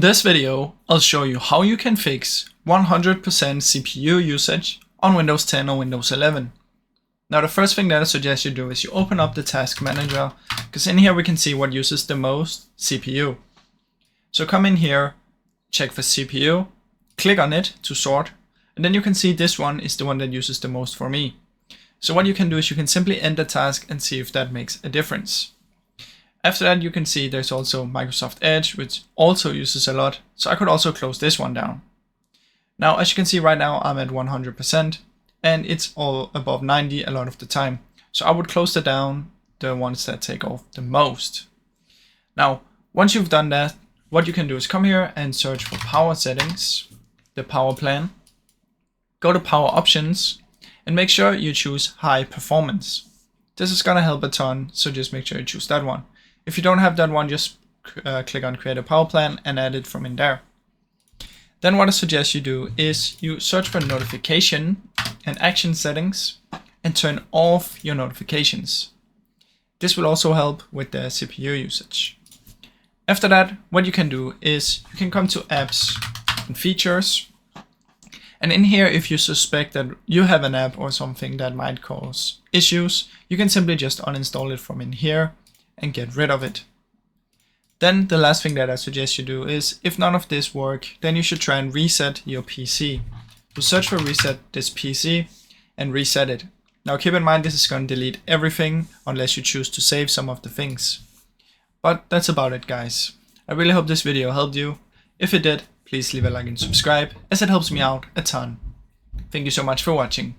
this video, I'll show you how you can fix 100% CPU usage on Windows 10 or Windows 11. Now the first thing that I suggest you do is you open up the task manager, because in here we can see what uses the most CPU. So come in here, check for CPU, click on it to sort, and then you can see this one is the one that uses the most for me. So what you can do is you can simply end the task and see if that makes a difference. After that, you can see there's also Microsoft Edge, which also uses a lot. So I could also close this one down. Now, as you can see right now, I'm at 100% and it's all above 90 a lot of the time. So I would close that down, the ones that take off the most. Now, once you've done that, what you can do is come here and search for power settings, the power plan, go to power options and make sure you choose high performance. This is going to help a ton. So just make sure you choose that one. If you don't have that one, just click on create a power plan and add it from in there. Then what I suggest you do is you search for notification and action settings and turn off your notifications. This will also help with the CPU usage. After that, what you can do is you can come to apps and features. And in here, if you suspect that you have an app or something that might cause issues, you can simply just uninstall it from in here and get rid of it. Then the last thing that I suggest you do is, if none of this work, then you should try and reset your PC. So search for reset this PC and reset it. Now keep in mind this is going to delete everything unless you choose to save some of the things. But that's about it, guys. I really hope this video helped you. If it did, please leave a like and subscribe, as it helps me out a ton. Thank you so much for watching.